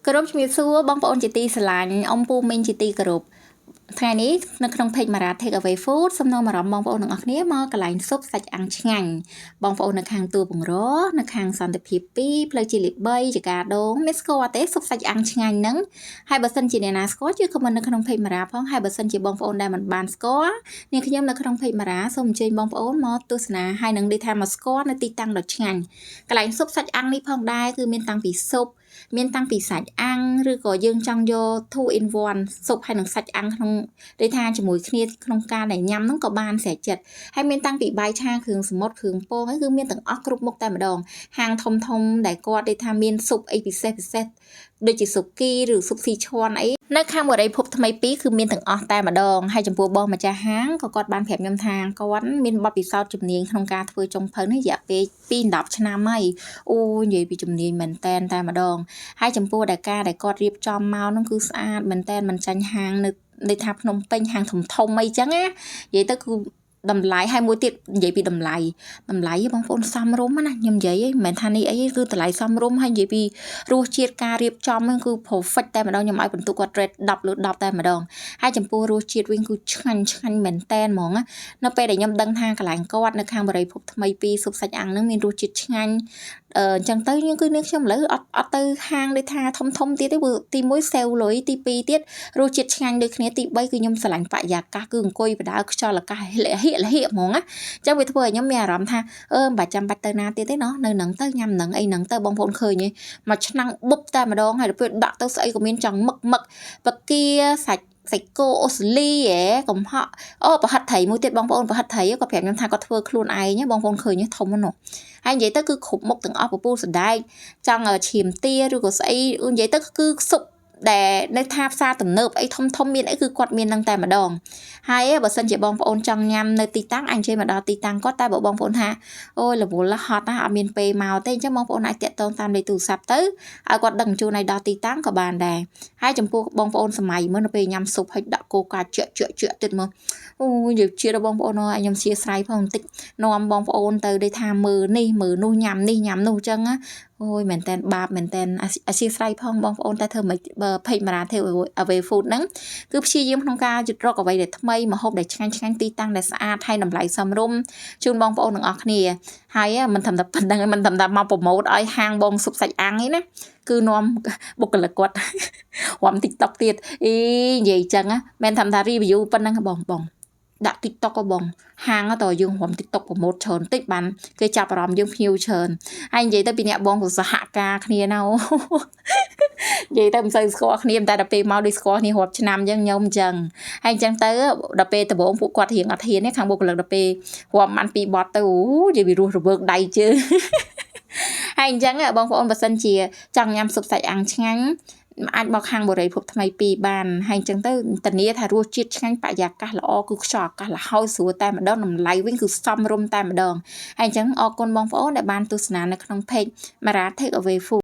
Group ជំរាបសួរបងប្អូនជាទីស្រឡាញ់អ៊ំពូមីងជាទីគោរពថ្ងៃនេះនៅក្នុង page Mara Take Away Food សំណូមអារម្មណ៍បងប្អូនទាំងអស់គ្នាមកកន្លែងស៊ុបសាច់អាំងឆ្ងាញ់បងប្អូននៅខាងទួលបង្រនៅខាងសន្តិភាព2ផ្លូវជាលី3ចកាដងមានស្គាល់ទេស៊ុបសាច់អាំងឆ្ងាញ់ហ្នឹងហើយបើសិនជាអ្នកណាស្គាល់ជួយ comment នៅក្នុង page Mara ផងហើយបើសិនជាបងប្អូនដែលមិនបានស្គាល់នាងខ្ញុំនៅក្នុង page Mara សូមអញ្ជើញបងប្អូនមកទស្សនាហើយនឹងនិយាយថាមកស្គាល់នៅទីតាំងដ៏ឆ្ងាញ់កន្លែងស៊ុបសាច់អាំងនេះផងដែរគឺមានតាំងពីស៊ុបមានតាំងពីសាច់អាំងឬក៏យើងចង់យក 2 in 1 ស៊ុបហើយនឹងសាច់អាំងក្នុងដូចថាជាមួយគ្នាក្នុងការដែលញ៉ាំហ្នឹងក៏បានស្រេចចិត្តហើយមានតាំងពីបាយឆាគ្រឿងសមុទ្រគ្រឿងពងហើយគឺមានទាំងអស់គ្រប់មុខតែម្ដងហាងធំដែលគាត់ដូចថាមានស៊ុបអីពិសេសដូចជាស៊ុបគីឬស៊ុបស៊ីឈាន់អីនៅខាងបរិយាភពថ្មី2គឺមានទាំងអស់តែម្ដងហើយចំពោះបងម្ចាស់ហាងក៏គាត់បានប្រាប់ខ្ញុំថាគាត់មានបទពិសោធន៍ជំនាញក្នុងការធ្វើចុងភៅនេះរយៈពេល2-10ឆ្នាំហើយអូនិយាយពីជំនាញមែនតែម្ដងហើយចំពោះដែលការដែលគាត់រៀបចំមកនោះគឺស្អាតមែនតែមិនចាញ់ហាងនៅថាភ្នំពេញហាងធំអីចឹងណានិយាយទៅគឺតម្លៃហើយមួយទៀតនិយាយពីតម្លៃបងប្អូនសមរម្យណាខ្ញុំនិយាយមិនមែនថានេះអីគឺតម្លៃសមរម្យហើយនិយាយពីរសជាតិការរៀបចំហ្នឹងគឺ perfect តែម្ដងខ្ញុំឲ្យបន្ទុកគាត់ rate 10 លើ 10 តែម្ដងហើយចំពោះរសជាតិវិញគឺឆ្ងាញ់មែនតែនហ្មងណានៅពេលដែលខ្ញុំដឹងថាកន្លែងគាត់នៅខាងបរិយាភពថ្មី2ស៊ុបសាច់អាំងហ្នឹងមានរសជាតិឆ្ងាញ់អញ្ចឹងទៅយើងគឺនេះខ្ញុំឥឡូវអត់ទៅហាងដូចថាធំទៀតទេព្រោះទី1សេវលុយទី2ទៀតរសជាតិឆ្ងាញ់ដូចគ្នាទី3គឺខ្ញុំស្រឡាញ់បរិយាកាសគឺអង្គុយបដើខ្យល់អាកាសលះហ្មងណាអញ្ចឹងវាធ្វើឲ្យខ្ញុំមានអារម្មណ៍ថាមិនបាច់ចាំបាច់ទៅណាទៀតទេណោះនៅនឹងទៅញ៉ាំនឹងអីនឹងទៅបងប្អូនឃើញទេមួយឆ្នាំងបុបតែម្ដងហើយដល់ពេលដាក់ទៅស្អីក៏មានចង់មឹកបកាសាច់គោអូស្ត្រាលីកំហក់ប្រហិតត្រីមួយទៀតបងប្អូនប្រហិតត្រីគាត់ប្រាប់ខ្ញុំថាគាត់ធ្វើខ្លួនឯងបងប្អូនឃើញធំហ្នឹងហើយនិយាយទៅគឺគ្រប់មុខទាំងអស់ពពុះសណ្ដែកចង់ឈាមទាឬក៏ស្អីនិយាយទៅគឺស៊ុបដែលនៅថាផ្សារទំនើបអីធំមានអីគឺគាត់មាននឹងតែម្ដងហើយបើសិនជាបងប្អូនចង់ញ៉ាំនៅទីតាំងអញ្ជើញមកដល់ទីតាំងគាត់តែបើបងប្អូនថាអូយរវល់ហត់ណាអត់មានពេលមកទេអញ្ចឹងបងប្អូនអាចតាក់ទងតាមលេខទូរស័ព្ទទៅឲ្យគាត់ដឹងជូនឲ្យដល់ទីតាំងក៏បានដែរហើយចំពោះបងប្អូនសម័យមើលនៅពេលញ៉ាំស៊ុបហើយដាក់គោកាជក់ទៀតមកអូយនិយាយជារបស់បងប្អូនឲ្យខ្ញុំសៀស្រ័យផងបន្តិចនាំបងប្អូនទៅដូចថាមើលនេះមើលនោះញ៉ាំនេះញ៉ាំនោះអញ្ចឹងណាអូយមែនតែនបាបមែនតែនអសៀស្រ័យផងបងប្អូនតែធ្វើមិនបើ page Mara Take Away Food ហ្នឹងគឺព្យាយាមក្នុងការយុទ្ធរកអ្វីដែលថ្មីម្ហូបដែលឆ្ងាញ់ទីតាំងដែលស្អាតហើយតម្លៃសមរម្យជូនបងប្អូនទាំងអស់គ្នាហើយមិនត្រឹមតែប៉ុណ្្នឹងមិនត្រឹមតែមកប្រម៉ូទឲ្យហាងបងស៊ុបសាច់អាំងឯណាគឺនាំបុគ្គលិកគាត់រំ TikTok ទៀតនិយាយអញ្ចឹងមិនត្រឹមតែ review ប៉ុណ្្នឹងបងដាក់ TikTok ក៏បងហាងតើយើងរំ TikTok ប្រម៉ូទច្រើនតិចបានគេចាប់អារម្មណ៍យើងភ្ញៀវច្រើនហើយនិយាយទៅពីអ្នកបងសហការគ្នាណានិយាយទៅមិនសូវស្គាល់គ្នាតែដល់ពេលមកដូចស្គាល់គ្នារាប់ឆ្នាំអញ្ចឹងខ្ញុំអញ្ចឹងហើយអញ្ចឹងទៅដល់ពេលដំបូងពួកគាត់រៀងអត់ហ៊ានទេខាងបុគ្គលិកដល់ពេលរាប់បាន2បត់ទៅអូនិយាយពីរស់រវើកដៃជើងហើយអញ្ចឹងបងប្អូនបើសិនជាចង់ញ៉ាំស៊ុបសាច់អាំងឆ្ងាញ់អាចមកខាងបរិយាភពថ្មី2បានហើយអញ្ចឹងទៅធានាថារសជាតិឆ្ងាញ់បរិយាកាសល្អគឺខ្យល់អាកាសល្ហើយស្រួលតែម្ដងតម្លៃវិញគឺសមរម្យតែម្ដងហើយអញ្ចឹងអរគុណបងប្អូនដែលបានទស្សនានៅក្នុង page Mara Take Away Food